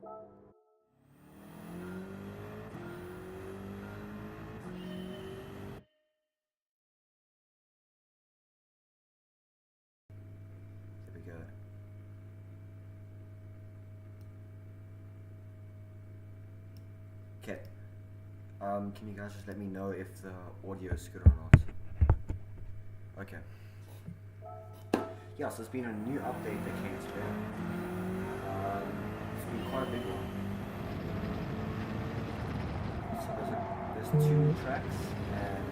There we go. Okay. Can you guys just let me know if the audio is good or not? Okay. Yeah, so there's been a new update that came today. It's been quite a big one. So there's 2 new tracks and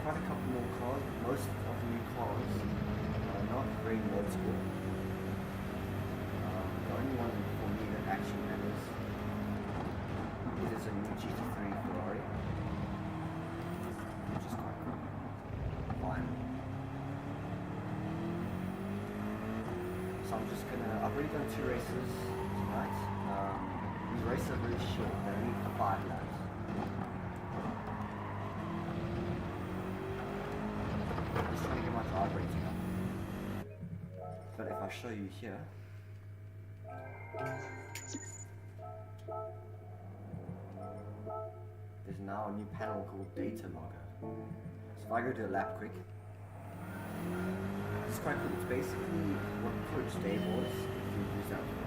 quite a couple more cars. Most of the new cars are not very noticeable. The only one for me that actually matters is a new GT3 Ferrari, which is quite cool. Fine. So I'm just gonna, I've already done 2 races tonight. These races are really short, they're only 5 laps. I'm just trying to get my drive rating up. But if I show you here, there's now a new panel called Data Logger. So if I go to a lap quick, it's quite cool. It's basically what Coach Dave was if you use that one.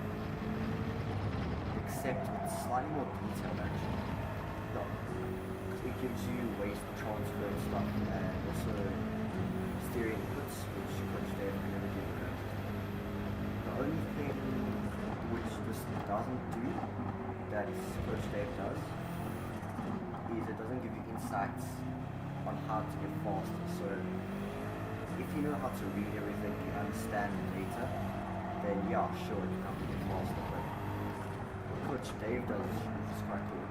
Except it's slightly more detailed actually. Because it gives you waste transfer and stuff, and also steering inputs, which Coach Dave can never give you. The only thing which this doesn't do, that Coach Dave does, is it doesn't give you insights on how to get faster. So if you know how to read everything, you understand the data, then yeah, sure, you can help you get faster. But what Coach Dave does, which is quite cool,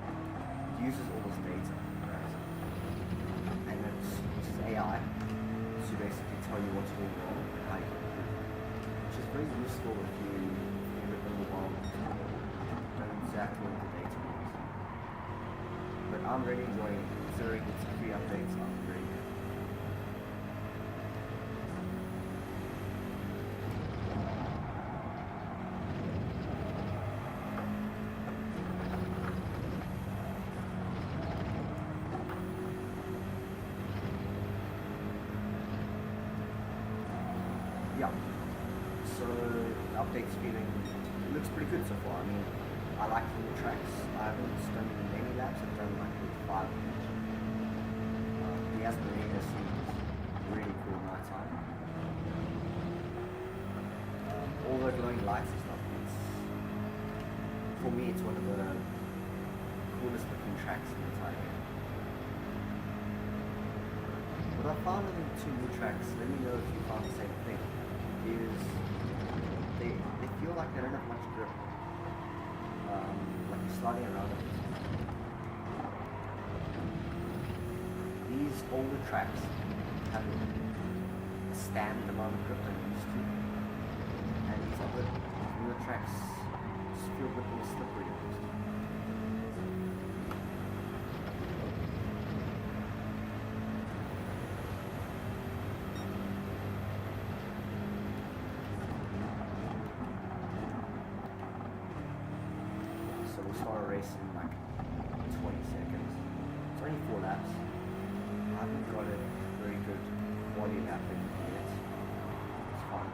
he uses all this data, right? And it's AI to basically tell you what's going wrong and how you can improve, which is very useful if you live in the world know exactly what the data is. But I'm really enjoying it. Considering it's 3 updates, I'm really good. Yeah, so the update's feeling, it looks pretty good so far. I mean, I like the new tracks. I haven't done many laps, I've done like 5 of each. The Asmarina seems really cool at night time. All the glowing lights and stuff, for me it's one of the coolest looking tracks in the entire game. What I found in the 2 new tracks, let me know if you found the same thing, is they feel like they don't have much grip. Like you're sliding around it. These older tracks have a standard amount of grip they're used to, and these other newer tracks just feel a bit more slippery. So we'll start a race in like 20 seconds. It's only 4 laps. I haven't got a very good quality lap in yet. It's fine.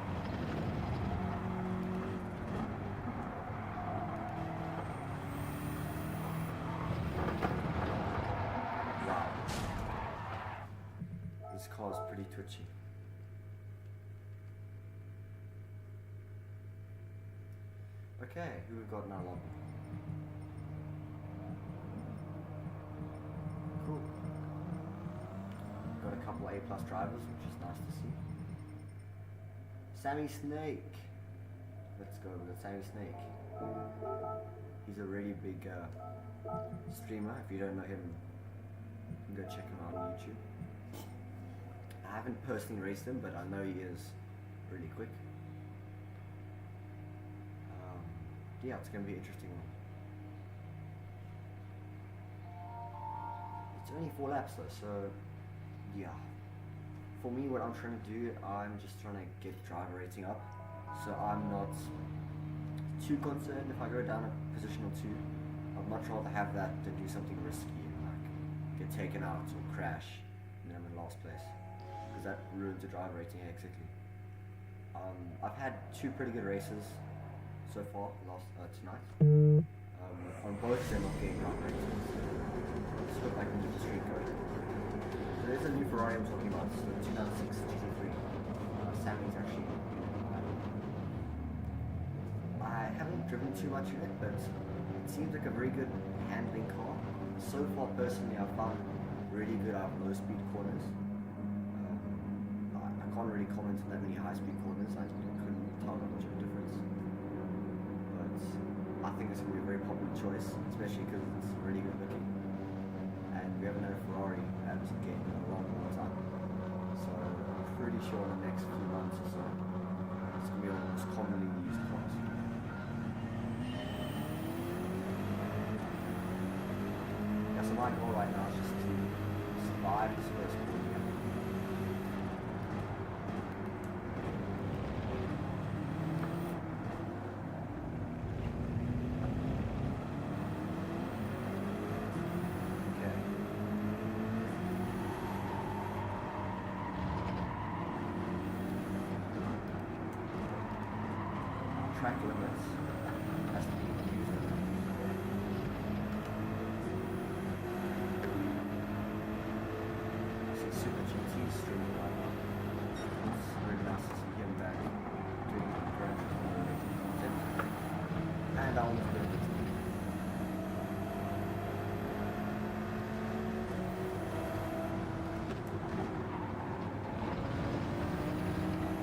Wow. This car is pretty twitchy. Okay, who we've got in our lobby? Cool. Got a couple A+ drivers, which is nice to see. Sammy Snake. Let's go with Sammy Snake. He's a really big streamer. If you don't know him, you can go check him out on YouTube. I haven't personally raced him, but I know he is really quick. Yeah, it's going to be an interesting one. It's only 4 laps though, so yeah. For me, what I'm trying to do, I'm just trying to get driver rating up, so I'm not too concerned if I go down a position or two. I'd much rather have that than do something risky and like get taken out or crash and then I'm in last place, because that ruins the driver rating hectically. I've had two pretty good races so far tonight. On both of them I'm getting round races. Just hope I can keep the streak going. So there's a new Ferrari I'm talking about. It's the 2006 GT3. Sammy's actually. I haven't driven too much in it, but it seems like a very good handling car. So far, personally, I've found really good out of low speed corners. I can't really comment on that many high speed corners. I couldn't tell that much of a difference. But I think it's going to be a very popular choice, especially because it's really good looking. And we haven't had a Ferrari at the game in a long time. So I'm pretty sure in the next few months or so, it's going to be one of the most commonly used cars. Yeah, so my goal right now is just to survive this first quarter. Track limits has to be used. See Super GT streaming right now. It's really nice to see him back doing Grand Turismo racing content. And I want to do it.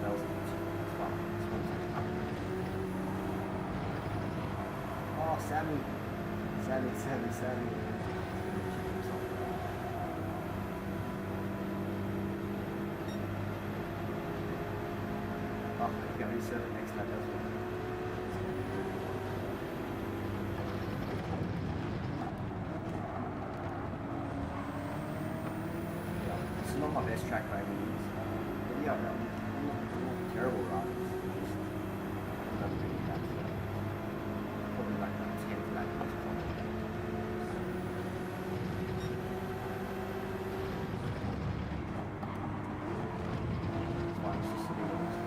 That was it's fun. It's fun. Oh, Sammy. Oh, you can reserve the next lap as well. Yeah, it's not my best track by any means. But yeah, I'm not terrible riders. I'm not really that. Probably like that 10th lap of this corner. It's fine, it's just a bit honest.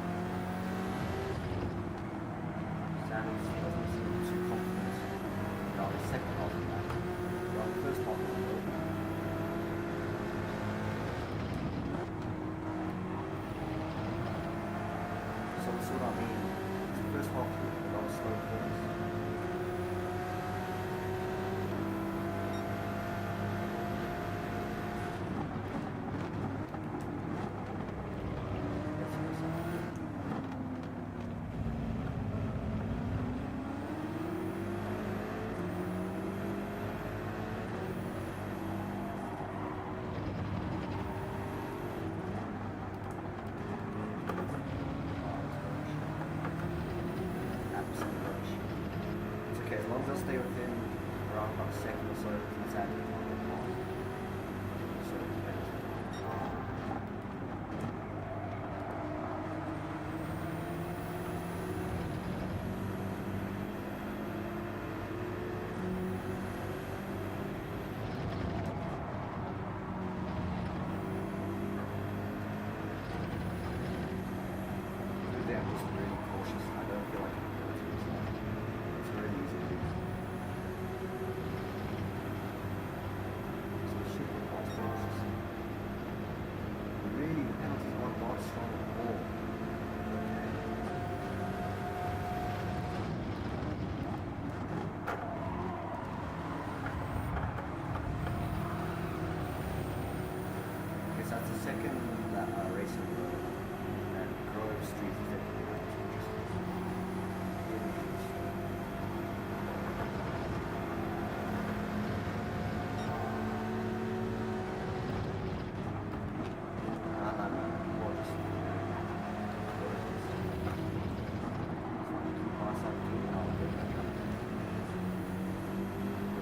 Sammy doesn't seem too confident about the second half of that. Well, the first half was good. So that's what I mean. The first half was a lot of slow corners. As long as I stay within around about a second or so, it's at the so it depends. Today I'm just really cautious. I don't feel like I'm going to do this. It's really easy to do. So it should be fast finishes. Really, the penalties aren't that strong at all. Okay, so that's the second race in a row. And Grove Street is definitely interesting.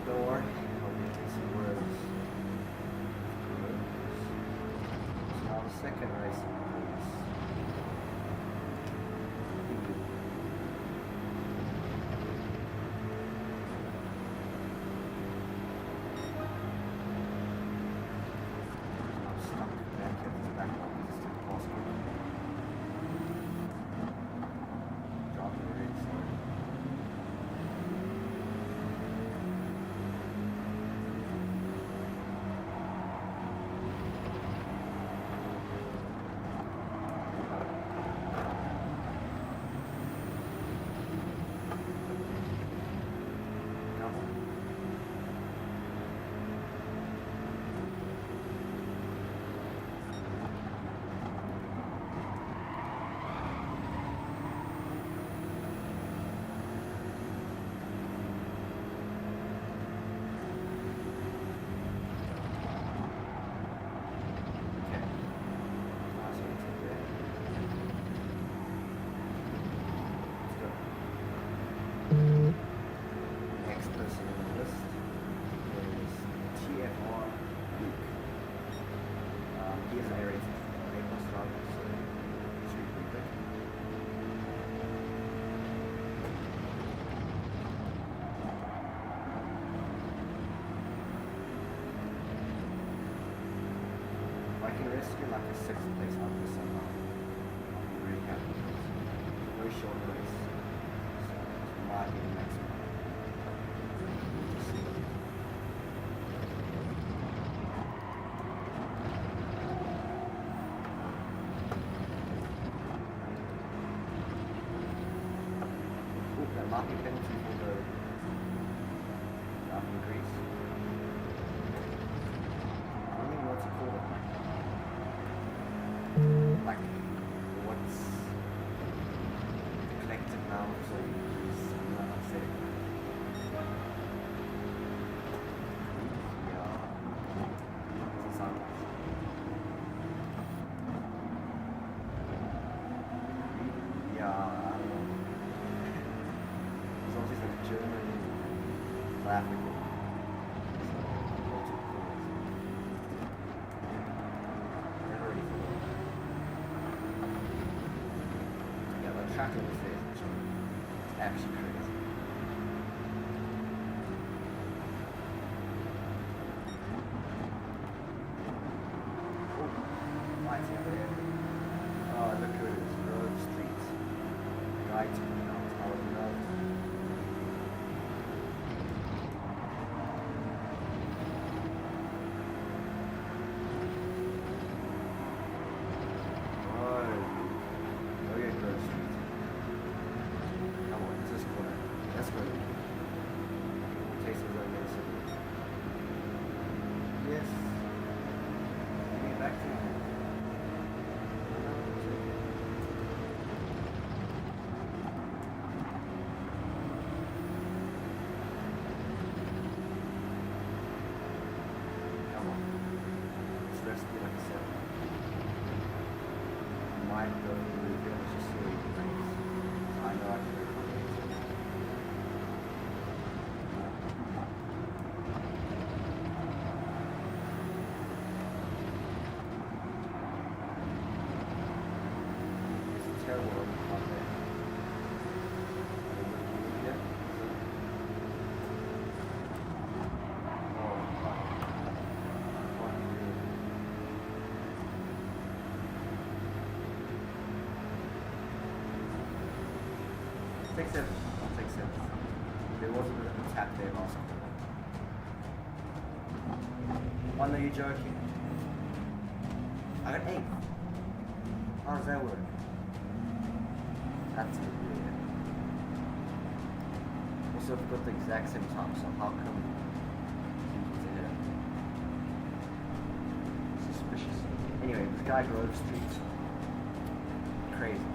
Don't worry, I'll get some words. So now the second race is get like a sixth place out of this somehow, I'll be really happy. It's a very short race, so it might be the next one. We'll just see. Ooh, that might be a penalty for the from Greece. I don't even know what to call it. Like, what's the collective noun of all Greece? I'm not upset. Yeah. Doesn't sound nice. Yeah, I don't know. It's obviously like German, South African. Tracking with it, it's actually crazy. Oh, lights over there. Oh, look who it is. Road Street. The guy took me out. I was loved. Take 7. I'll take 7. There was a bit of a tap there last quarter. One that you're joking. I got 8. How does that work? That's a bit weird. Also, we've got the exact same time, so how come he's ahead? Suspicious. Anyway, this guy Grove Street. Crazy.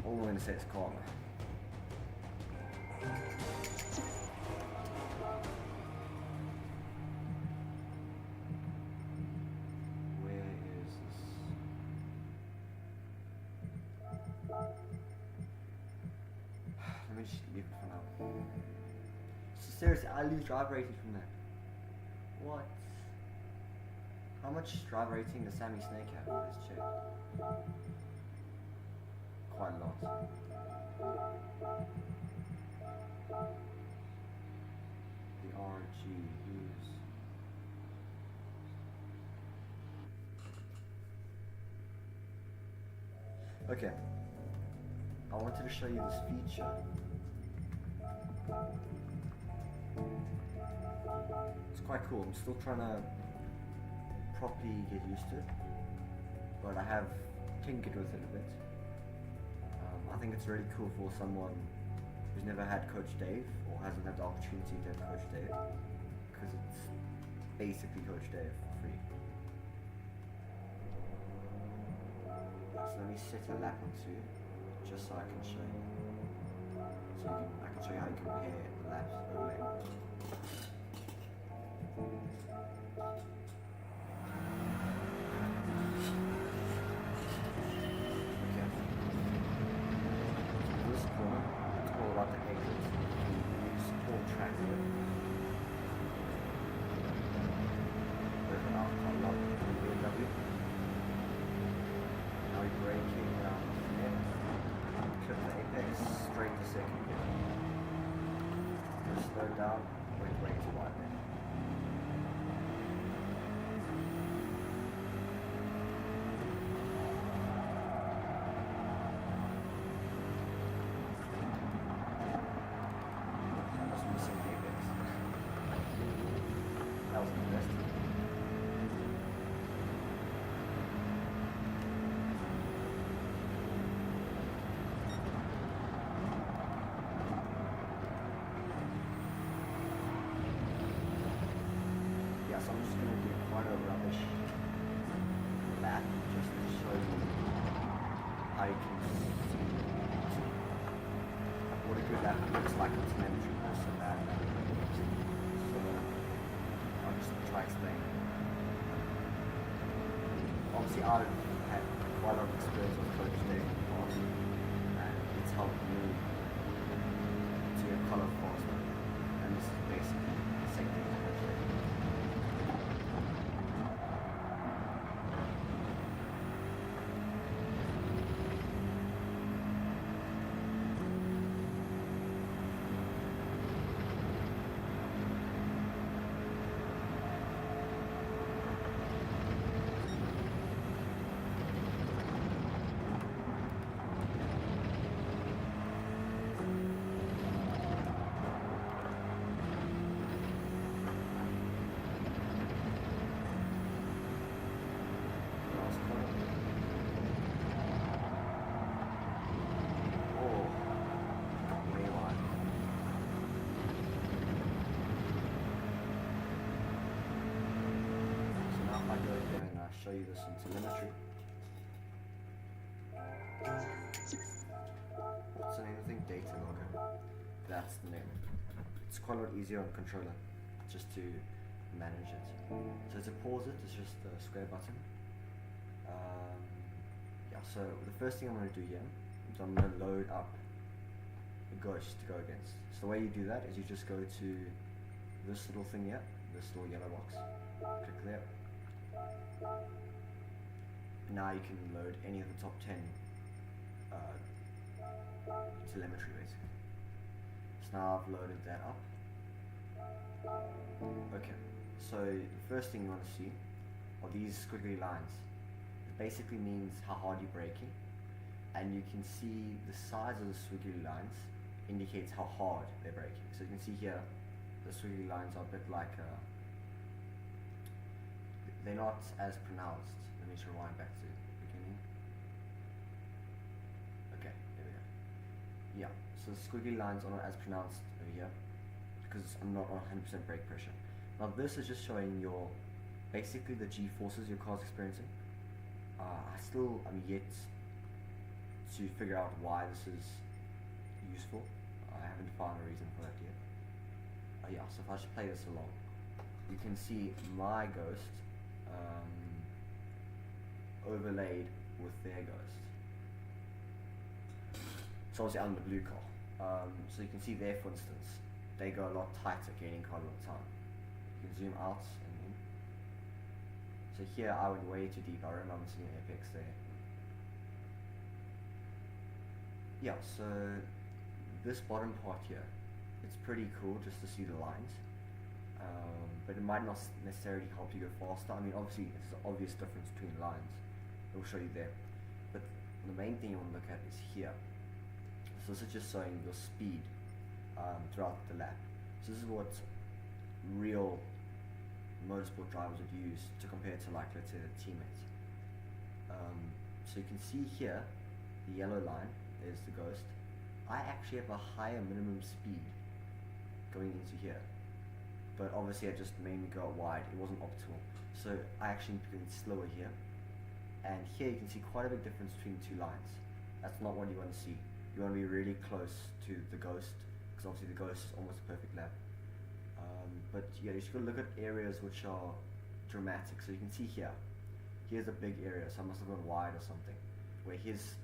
All we're gonna say is calm. Let me just leave it for now. So seriously, I lose drive rating from that. What? How much drive rating does Sammy Snake have? Let's check. Quite a lot. The RG use. Okay. I wanted to show you this feature. It's quite cool. I'm still trying to properly get used to it, but I have tinkered with it a bit. I think it's really cool for someone who's never had Coach Dave or hasn't had the opportunity to have Coach Dave, because it's basically Coach Dave for free. So let me set a lap or two, just so I can show you. So I can show you how you compare the laps overlay. Okay. So this corner, it's all about the exits. You support track here. There's an outcome lock from the BMW. Now you're braking around here. Clip the apex straight to second gear. Just slow down, wait way too wide there. braking speed. What a good lap looks like on telemetry versus a bad lap. So I'll just try explaining. Obviously, I've had quite a lot of experience with Coach Dave in the past, and it's helped me to get color faster. And this is basically the same thing as Coach Dave. Show you this in telemetry. What's the name of the thing? Data logger. That's the name. It's quite a lot easier on the controller just to manage it. So to pause it, it's just the square button. Yeah, so the first thing I'm going to do here is I'm going to load up a ghost to go against. So the way you do that is you just go to this little thing here, this little yellow box. Click there. Now you can load any of the top 10 telemetry basically. So now I've loaded that up. Okay, so the first thing you want to see are these squiggly lines. It basically means how hard you're braking, and you can see the size of the squiggly lines indicates how hard they're braking. So you can see here the squiggly lines are a bit like they're not as pronounced. Let me just rewind back to the beginning. Okay, there we go. Yeah, so the squiggly lines are not as pronounced over here because I'm not on 100% brake pressure. Now this is just showing your, basically the G-forces your car's experiencing. I'm yet to figure out why this is useful. I haven't found a reason for that yet. Yeah, so if I just play this along, you can see my ghost overlaid with their ghost. So obviously I'm the blue car. So you can see there, for instance, they go a lot tighter, gaining quite a lot of time. You can zoom out and in. So here I went way too deep. I remember I'm seeing apex there. Yeah, so this bottom part here, it's pretty cool just to see the lines. But it might not necessarily help you go faster. I mean, obviously, it's an obvious difference between lines. It will show you there. But the main thing you want to look at is here. So this is just showing your speed throughout the lap. So this is what real motorsport drivers would use to compare to, like, let's say, their teammates. So you can see here, the yellow line is the ghost. I actually have a higher minimum speed going into here. But obviously I just made me go out wide, it wasn't optimal. So I actually need to go slower here. And here you can see quite a big difference between the two lines. That's not what you want to see. You want to be really close to the ghost, because obviously the ghost is almost a perfect lap. But yeah, you should go look at areas which are dramatic. So you can see here, here's a big area, so I must have gone wide or something, where his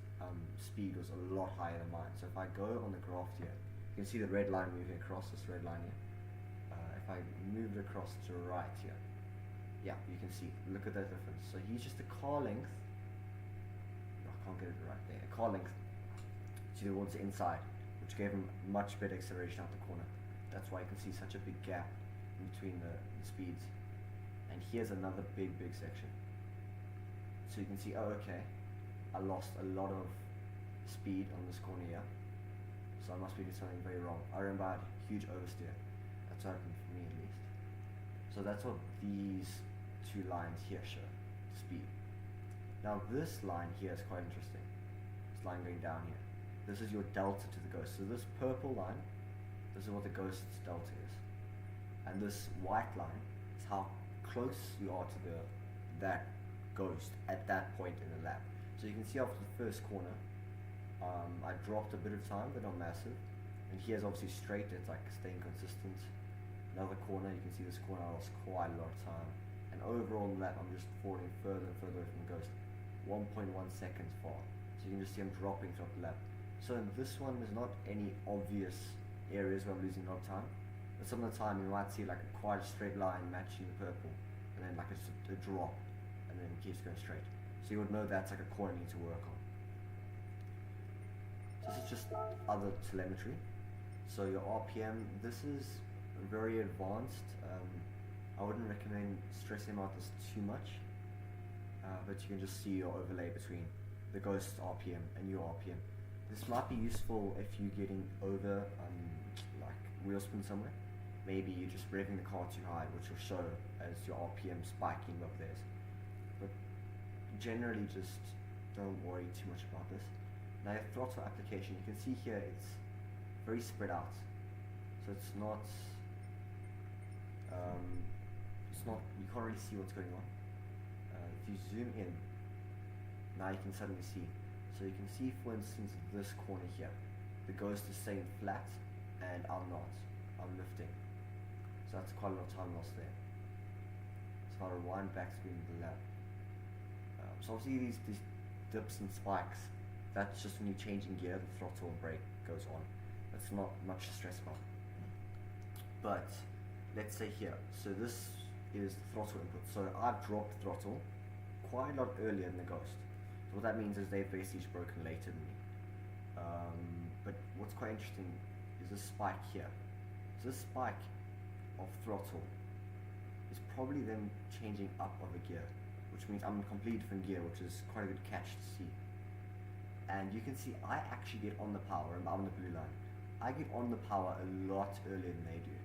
speed was a lot higher than mine. So if I go on the graph here, you can see the red line moving across this red line here. If I move it across to the right here, yeah, you can see, look at that difference. So he's just a car length, I can't get it right there, a car length towards the inside, which gave him much better acceleration out the corner. That's why you can see such a big gap in between the speeds. And here's another big section. So you can see, oh okay, I lost a lot of speed on this corner here, so I must be doing something very wrong. I remember I had huge oversteer. That's what happened for me at least. So that's what these two lines here show, speed. Now this line here is quite interesting. This line going down here. This is your delta to the ghost. So this purple line, this is what the ghost's delta is. And this white line is how close you are to that ghost at that point in the lap. So you can see after the first corner, I dropped a bit of time, but not massive. And here's obviously straight, it's like staying consistent. Another corner, you can see this corner I lost quite a lot of time. And overall lap, I'm just falling further and further from the ghost. 1.1 seconds far. So you can just see I'm dropping throughout the lap. So in this one, there's not any obvious areas where I'm losing a lot of time. But some of the time, you might see like quite a straight line matching the purple. And then like a drop. And then it keeps going straight. So you would know that's like a corner you need to work on. So this is just other telemetry. So your RPM, this is very advanced. I wouldn't recommend stressing about this too much, but you can just see your overlay between the ghost RPM and your RPM. This might be useful if you're getting over like wheel spin somewhere. Maybe you're just revving the car too high, which will show as your RPM spiking up there. But generally just don't worry too much about this. Now your throttle application, you can see here it's very spread out. So it's not, you can't really see what's going on. If you zoom in, now you can suddenly see. So you can see, for instance, this corner here, the ghost is staying flat and I'm not, I'm lifting. So that's quite a lot of time lost there. So if I rewind back to the lap. So obviously these dips and spikes, that's just when you change in gear, the throttle and brake goes on. That's not much to stress about. But let's say here, so this is the throttle input. So I've dropped throttle quite a lot earlier than the ghost. So what that means is they've basically just broken later than me. But what's quite interesting is this spike here. So this spike of throttle is probably them changing up of a gear, which means I'm in a completely different gear, which is quite a good catch to see. And you can see I actually get on the power, and I'm on the blue line. I get on the power a lot earlier than they do.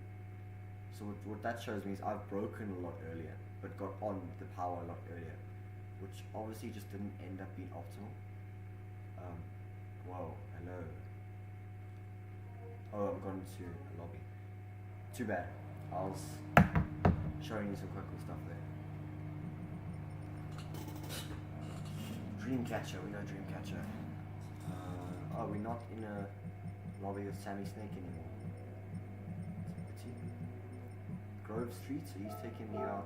So what that shows me is I've broken a lot earlier, but got on the power a lot earlier, which obviously just didn't end up being optimal. Whoa, hello. Oh, I've gone to a lobby. Too bad. I was showing you some quite cool stuff there. Dreamcatcher, we know Dreamcatcher. Oh, we're not in a lobby with Sammy Snake anymore. Grove Street, so he's taken me out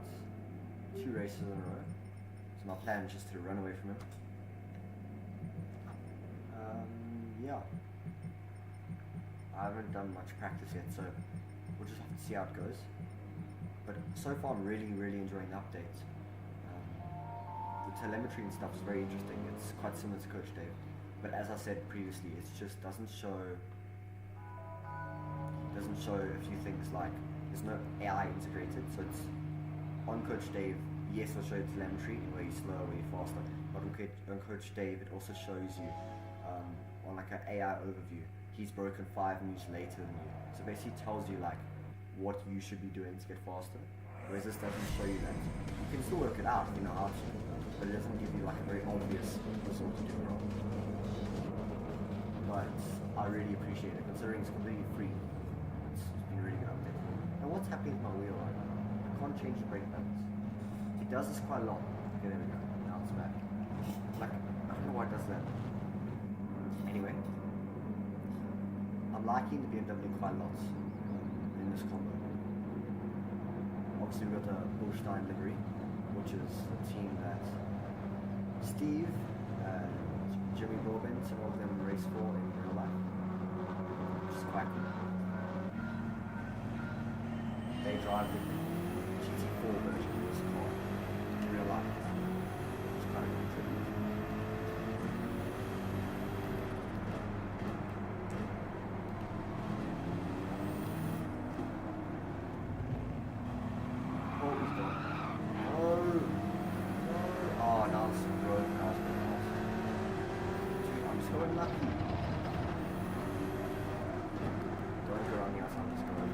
2 races in a row. So my plan is just to run away from him. Yeah. I haven't done much practice yet, so we'll just have to see how it goes. But so far I'm really enjoying the updates. The telemetry and stuff is very interesting. It's quite similar to Coach Dave. But as I said previously, it just doesn't show a few things like there's no AI integrated, so it's on Coach Dave, yes, it'll show you telemetry, where you're slower, where you're faster, but on Coach Dave, it also shows you on like an AI overview, he's broken 5 minutes later than you. So basically tells you like what you should be doing to get faster, whereas this doesn't show you that. You can still work it out if you know how to, but it doesn't give you like a very obvious result to do wrong. But I really appreciate it, considering it's completely free. It's been a really good update. Now what's happening with my wheel right now? I can't change the brake balance. It does this quite a lot. Okay, there we go. Now it's back. Like, I don't know why it does that. Anyway, I'm liking the BMW quite a lot in this combo. Obviously we've got the Bullstein livery, which is a team that Steve and Jimmy Broadbent, some of them race for in real life, which is quite cool. They drive the GT4 version of this car in real life, which is kind of cool tribute. Oh, he's gone. Oh, now it's some road cars going off. Dude, I'm so unlucky. Don't go around the outside of this road.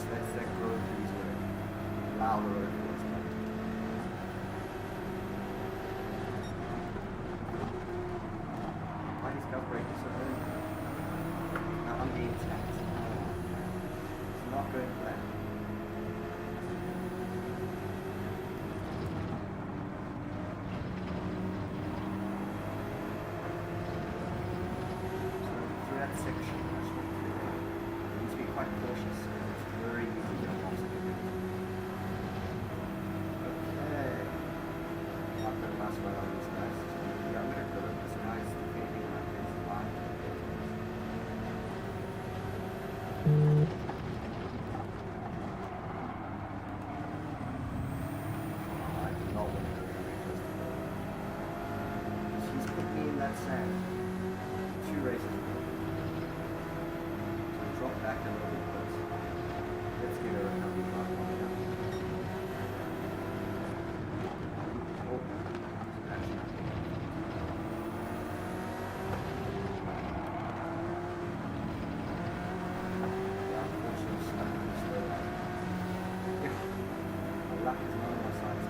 Let's let go of these way. Allow the road for us. Why is God braking so early? Now I'm being attacked. It's not going to plan. section actually through there. You need to be quite cautious because it's very easy to get lost in it. Okay. I've got a nice run on these guys. Yeah, I'm gonna go. This guy's defending like his life. I do not want to go very close to him. He's put me in that sand 2 races ago. So drop back a little bit close. Let's get a recovery drive on it. Oh, actually. Yeah, unfortunately, stuck in the slow line. Yeah, my luck is not on my side.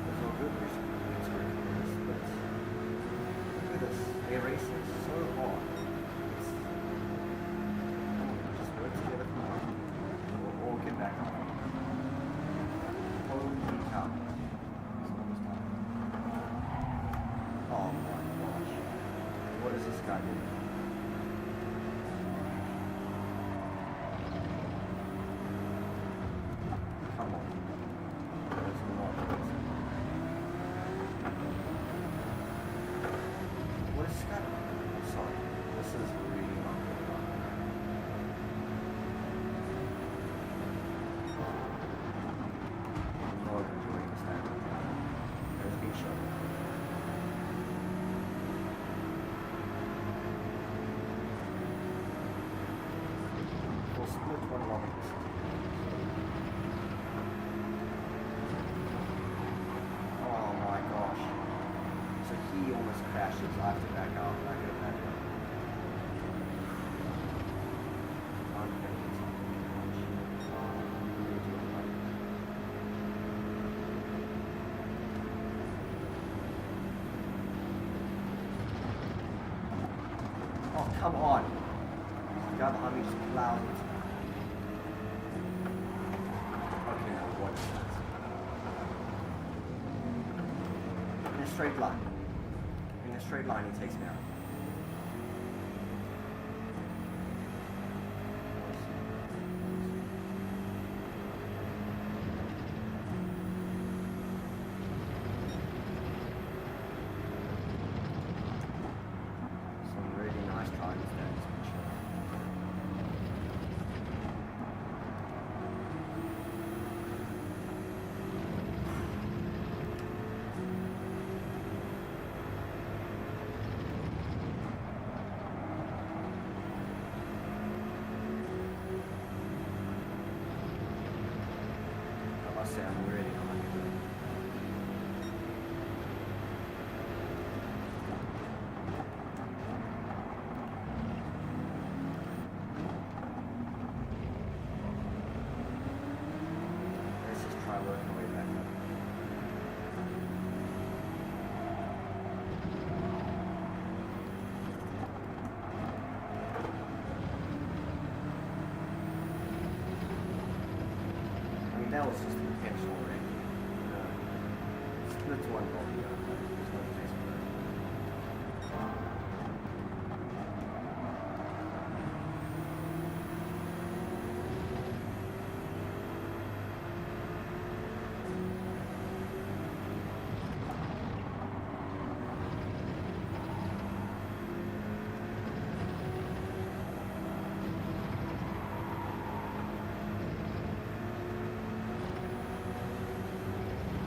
It's all good, we're just going to this, but look at this. They race it so hard. It's, come on, just work together for now. We'll all get back on. Holy cow. It's almost done. Oh my gosh. What is this guy doing? Come on. That is not amazing. What is this guy? I'm sorry. This is really not good. I'm not enjoying this time. There's big shot. We'll split one along this. Oh my gosh. So he almost crashes. I have to back out. I gotta back out. I'm gonna get something much. I'm gonna do it right. Oh, come on. The guy behind me just plowed into me. Okay, now what is that? In a straight line. In a straight line, he takes me out. Some really nice times there. I must say, I'm really not happy with it. Let's just try working our way back up. I mean, that was just intentional, right? Split one ball here. There's no place for that.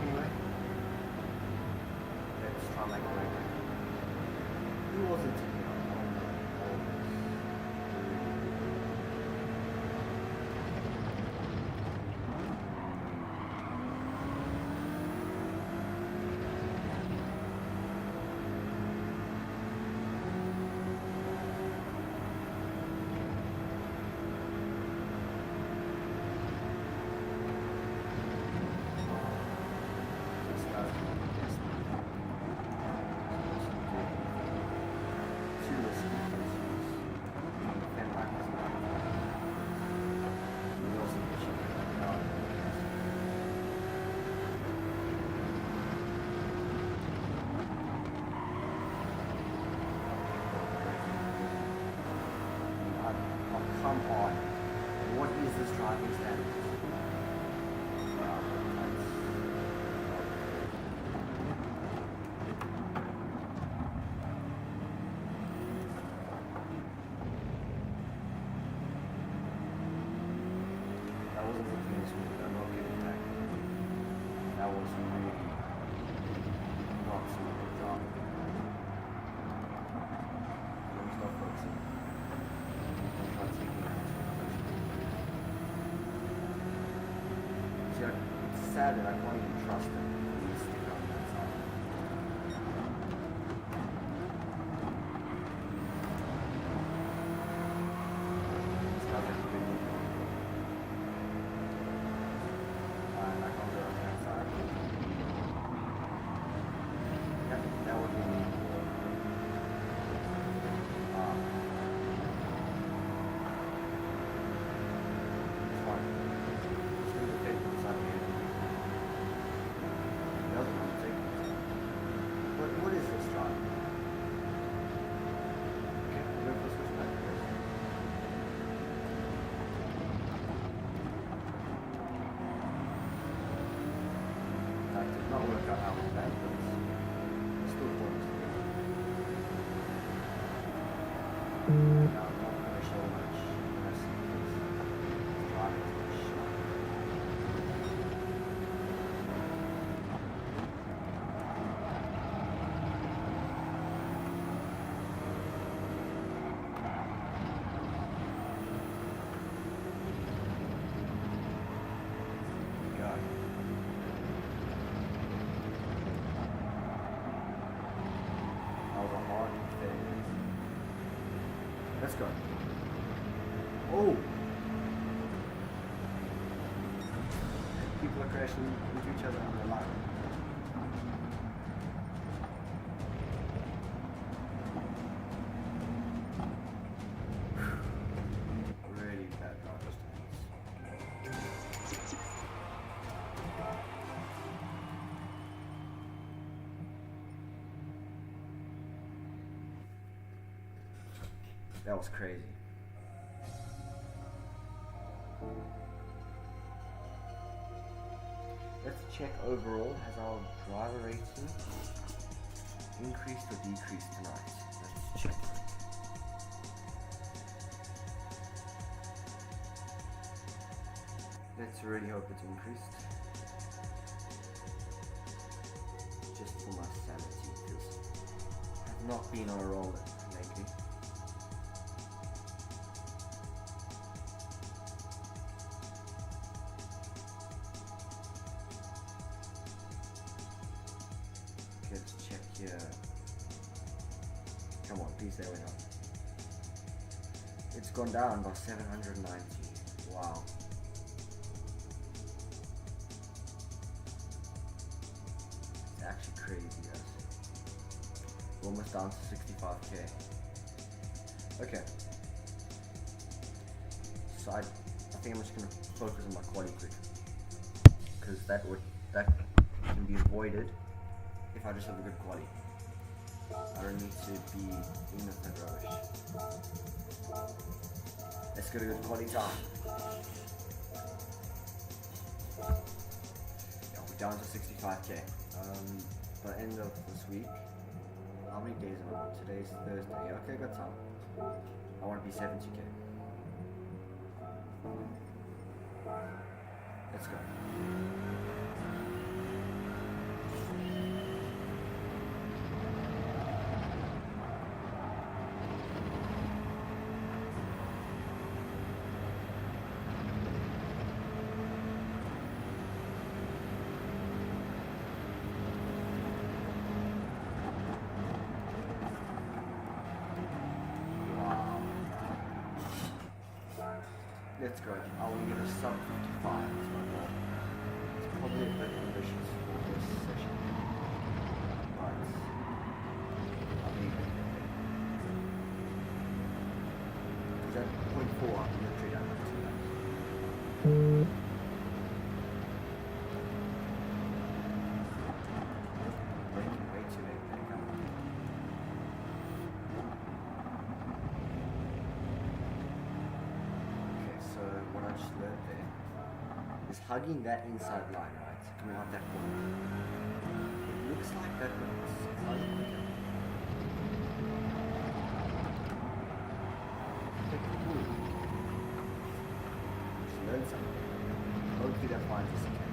Anyway, let's try and make a way back. Who was it? This guy. sad that I can't even trust him. He's stick on that side. This guy's like a big one. I can't go on that side. Yep, that would be me. It's fine. Just leave the pit inside here. He doesn't want to take it. What is this drive? Okay, we'll go for a switchback. That did not work out how we planned, but it's still fun. Now, I'm not going to show much rest because it's driving to the shot. God. That was a hard thing. Let's go. Oh! People are crashing into each other on the line. Really bad drivers to these. That was crazy. Let's check overall. Has our driver rating increased or decreased tonight? Let's check. Let's really hope it's increased. Just for my sanity, because I've not been on a roll lately. Let's check here. Come on, please, there we are. It's gone down by 790. Wow. It's actually crazy, guys. We're almost down to 65k. Okay. So I think I'm just gonna focus on my quality quick, because that can be avoided if I just have a good quality. I don't need to be in the rubbish. Let's get a good quality time. Yeah, we're down to 65k. By the end of this week, how many days am I on? Today's Thursday. Okay, got time. I want to be 70k. Let's go. Let's go. I will get a sub 55 as my goal. It's probably a bit ambitious for this session, but I'll be good. Because at 0.4 I'm literally down to that. Braking way too late. There you go. What I just learned there is hugging that inside line, right? Coming out that corner. It looks like that works. How do you think it? Just learn something. Hopefully that finds us again.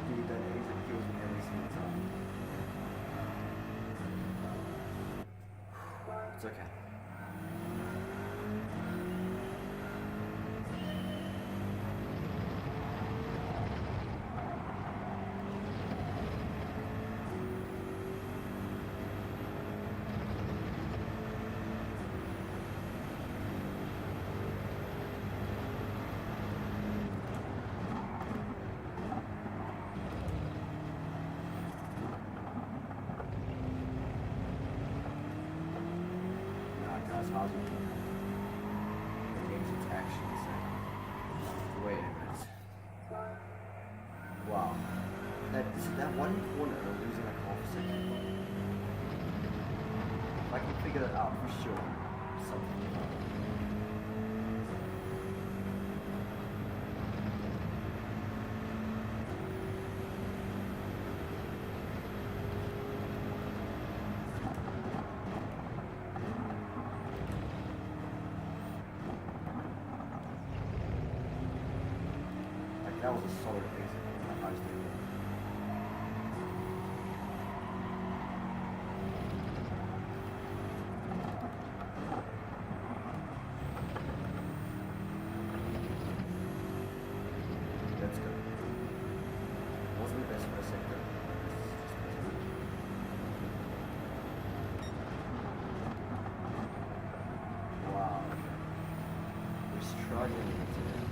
Dude, that exit kills me every single It's okay. How's it? The game's actually saying, wait a minute. Wow. That one corner, I'm losing like half a second. If I can figure that out for sure, something. That was a solid exit. I was doing it. Let's go. Wasn't the best for a sector. Wow. We're struggling today.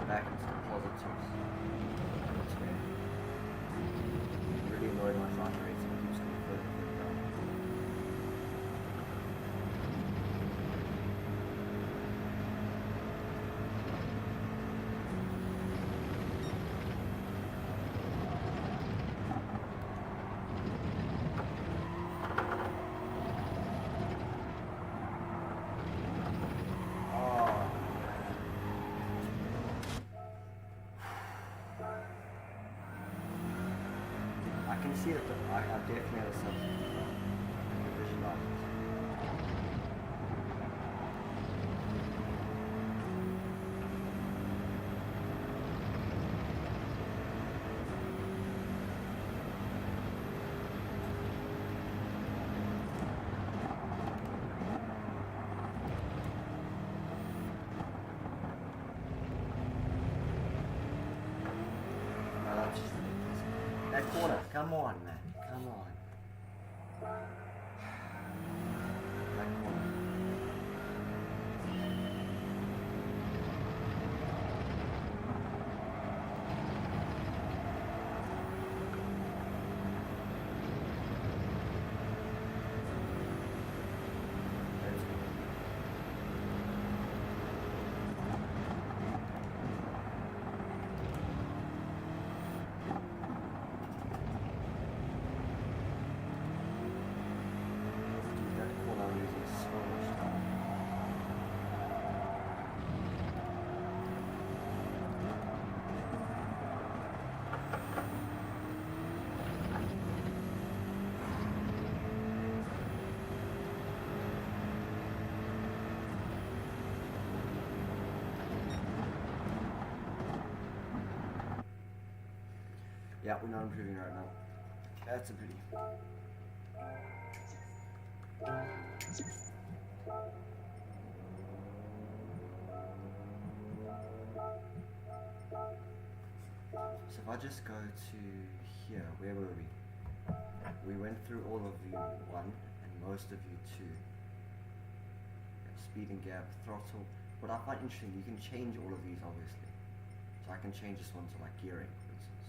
Back into the positives. That's fair. Really annoyed my flight rates and keeps getting further and further down. I can see it though. I definitely have a substitute. I can visualize it. No, that's just ridiculous. That corner, come on, man, come on. That corner. Let's go. Yeah, we're not improving right now. That's a pity. So if I just go to here, where were we? We went through all of U1 and most of U2. Speed and gap, throttle. What I find interesting, you can change all of these obviously. So I can change this one to like gearing, for instance,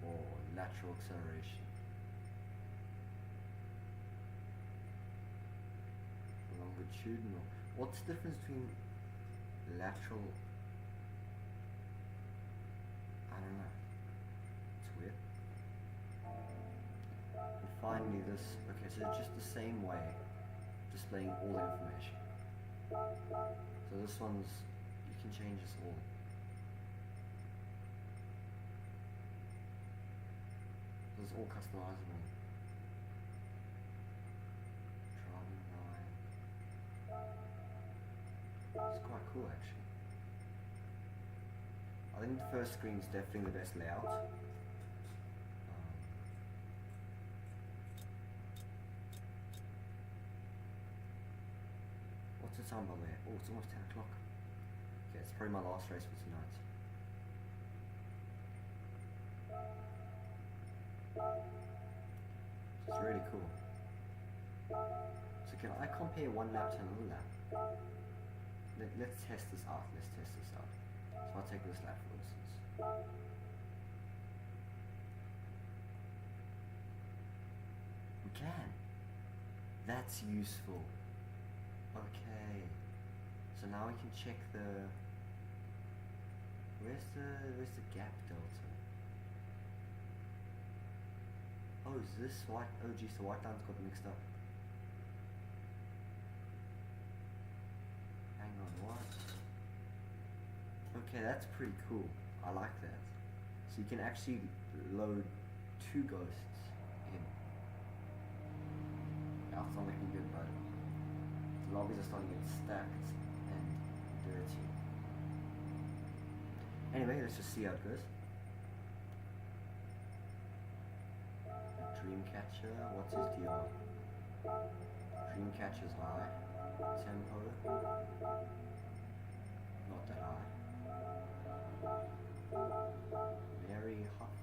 or lateral acceleration, longitudinal. What's the difference between lateral? I don't know. It's weird. And finally this. Okay, so it's just the same way, displaying all the information. So this one's, you can change this all. This is all customizable. Driving line. It's quite cool actually. I think the first screen is definitely the best layout. What's the time by there? Oh, it's almost 10 o'clock. Okay, it's probably my last race for tonight. It's really cool. So can I compare one lap to another lap? Let's test this out. Let's test this out. So I'll take this lap for instance. We can. That's useful. Okay. So now we can check the. Where's the gap delta? Oh, is this white? Oh, geez, the white line's got mixed up. Hang on, what? Okay, that's pretty cool. I like that. So you can actually load 2 ghosts in. Yeah, it's not looking good, but the lobbies are starting to get stacked and dirty. Anyway, let's just see how it goes. Dreamcatcher, what's his deal? Dreamcatcher's high. Tempo. Not that high. Very hot.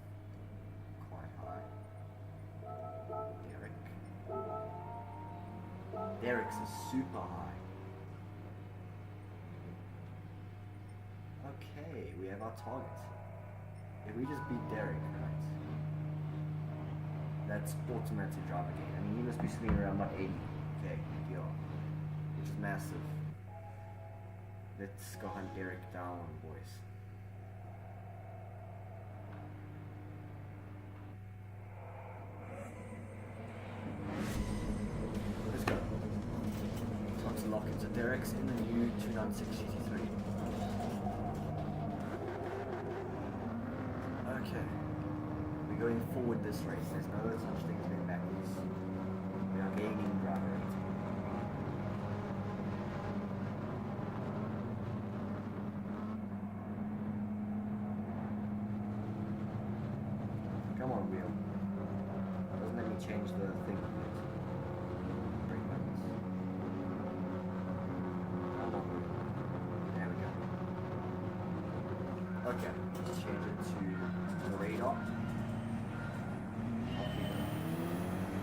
Quite high. Derek. Derek's is super high. Okay, we have our target. If we just beat Derek, right? That's automatic driver gain. I mean, he must be sitting around about 80k deal, which is massive. Let's go hunt Derek down, boys. Let's go. Time to lock into Derek's in the new 296 GT3. Okay. We're going forward this race. There's no such thing as going backwards. We are gaining driver rating. Come on, wheel. Doesn't let me change the thing yet. Brake buttons. Come on, wheel. There we go. Okay, let's change it to the radar.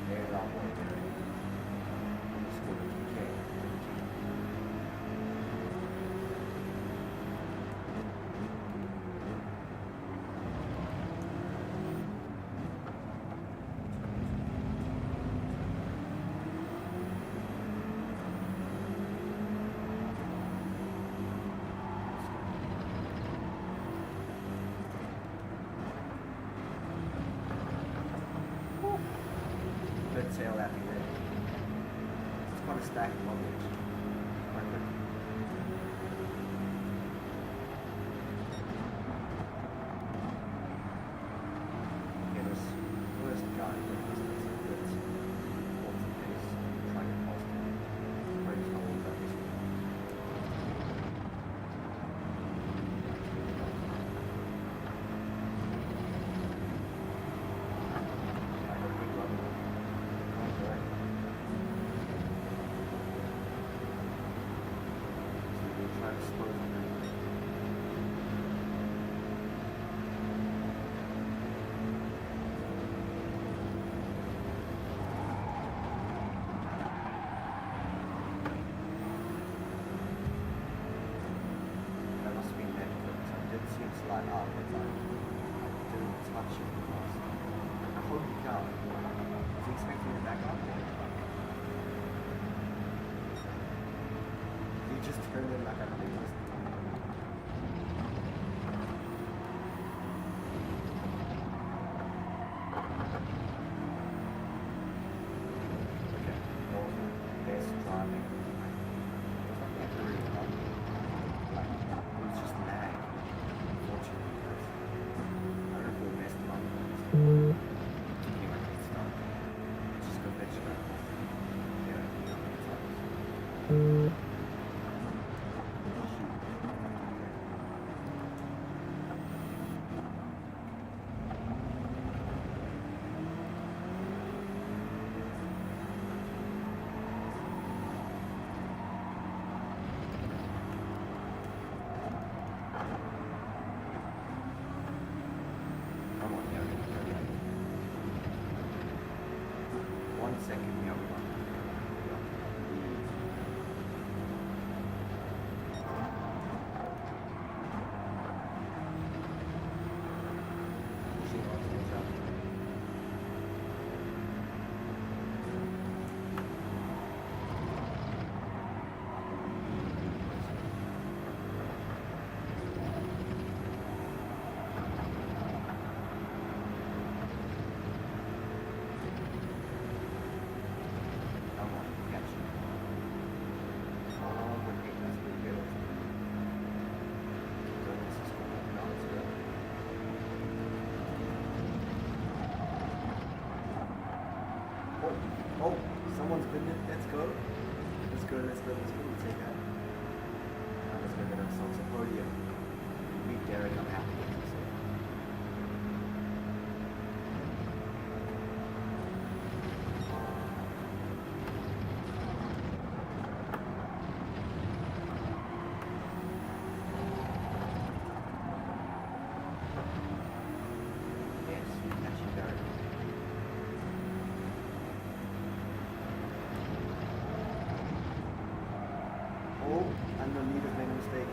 There's our boy there. Let's go to PK. Good tail after that. It's quite a stack of luggage. Quite quick. Okay, this first guy here is a bit off the pace. Trying to past him. Probably just not all that this one. I got a good run. Trying to slow them down. That must have been Netflix. I did see it slide out, but I didn't touch it. Holy cow. Was he expecting it back up there? He just turned it like a business. second. Yeah, we got that. Pushing on to each other. Oh, someone's been it. Let's go. Let's go. We'll take that. Now let's go get ourselves a podium. Meet Derek, I'm happy with this. Yes, catching Derek. Oh, and the leader's made a mistake.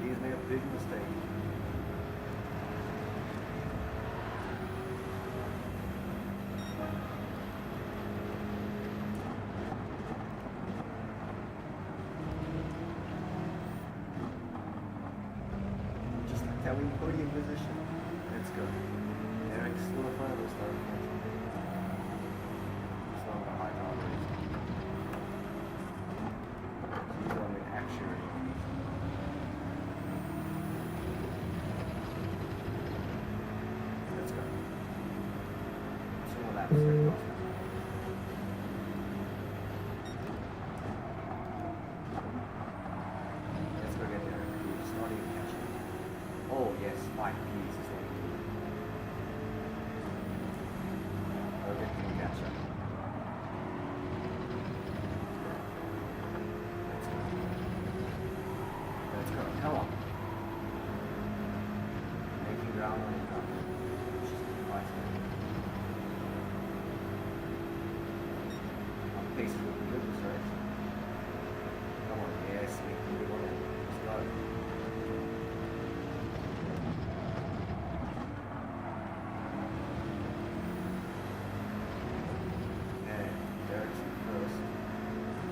He's made a big mistake. Just like that, we podium position. Let's go. Eric's still in front of us, though. Still on the high top. He's on the action. Let's go. Single lap, second. Let's go get there. It's not even catching. Oh yes, 5 P's is what we do. Oh, they can catch up. Let's go. Come on. Making ground on the top. Which is 5 seconds. Our pace is looking good, right? Come on, yes, making good on it. Let's go. And Derek's in first.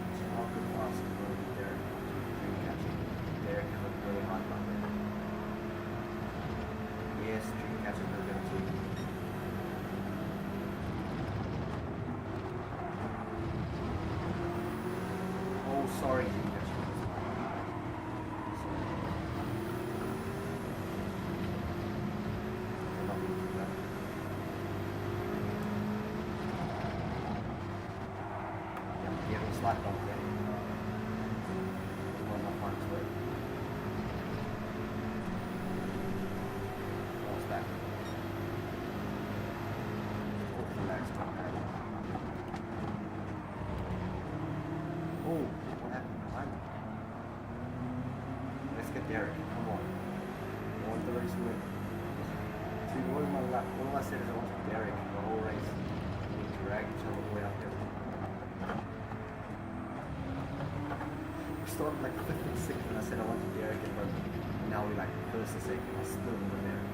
It's not good fast to go with Derek. Dream catching. Derek has a really hard run there. Yes, dream catching for them too. Oh, sorry, dream catching. Sorry. I'm not going to do that. Yeah, getting slack on there. One up on to it. What's that? Oh, relax, don't hurt. Oh, what happened behind me? Let's get Derek, come on. I want the race to win. See, all I said is I wanted Derek the whole race. We dragged each other all the way up there. We started like 5th and 6th and I said I wanted Derek and but now we're like 1st and 2nd. I still want Derek.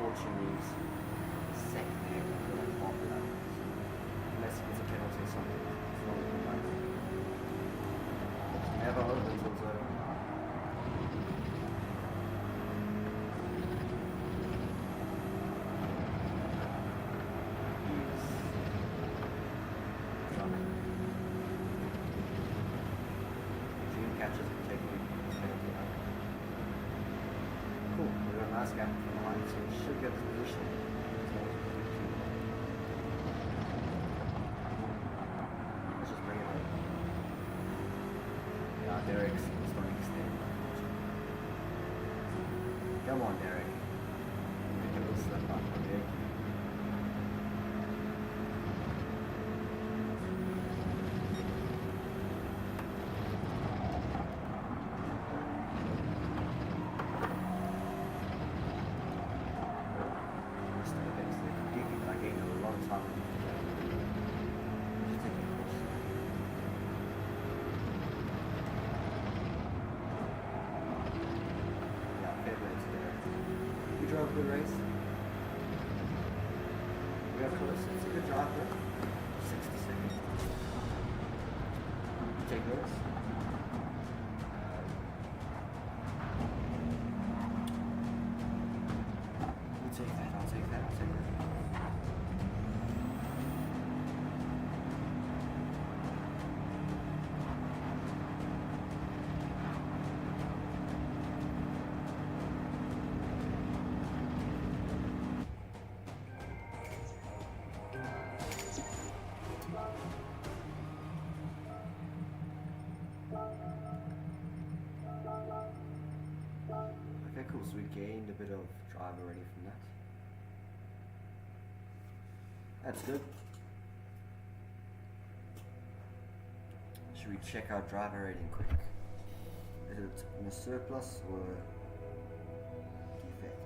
Unfortunately, he's second here for like half of that. Unless he gets a penalty or something. It's not looking like it. It's never over until it's over. Dream catches and taking his penalty out. Cool, we got a nice gap from behind, so we should get the position. Let's just bring it in. Yeah, Derek's starting to stand. Come on, Derek. Make a little slip up, okay? a good race. We are close. It's a good drive though. 60 seconds. You take those. You take that. I'll take that. I'll take that. Okay, cool. So we gained a bit of drive already from that. That's good. Should we check our driver rating quick? Is it in a surplus or defect?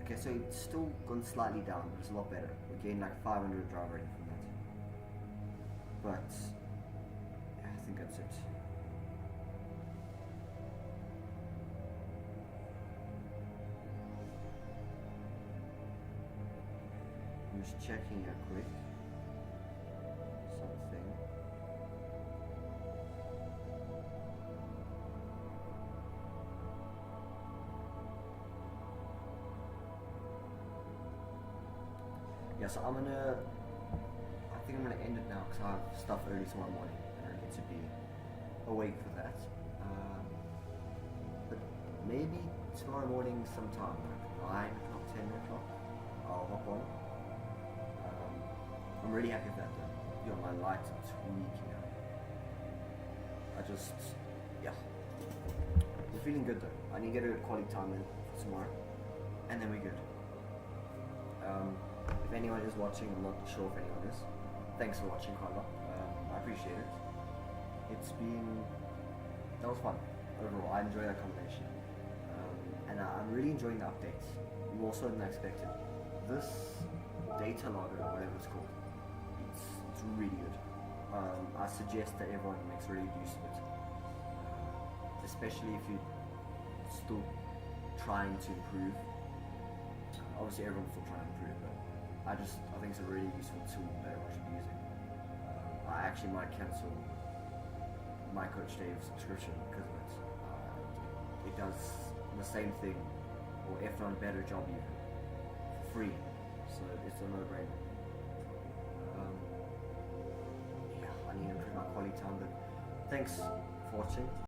Okay, so it's still gone slightly down, but it's a lot better. We gained like 500 driver rating from that. But yeah, I think that's it. I'm just checking here quick. Something. Yeah, so I think I'm gonna end it now because I have stuff early tomorrow morning and I need to be awake for that. But maybe tomorrow morning sometime, like 9 o'clock, 10 o'clock, I'll hop on. I'm really happy with that though. Yo, my lights are tweaking out. Yeah. We're feeling good though. I need to get a quality time in for tomorrow. And then we're good. If anyone is watching, I'm not sure if anyone is. Thanks for watching quite a lot. I appreciate it. That was fun. Overall, I enjoy that combination. And I'm really enjoying the updates. More so than I expected. This data logger, or whatever it's called, it's really good. I suggest that everyone makes really good use of it. Especially if you're still trying to improve. Obviously everyone's still trying to improve, but I think it's a really useful tool that everyone should be using. I actually might cancel my Coach Dave subscription because of it. It does the same thing, or if not a better job even, for free. So it's a no-brainer. Yeah, I need to improve my quality time, but thanks for watching.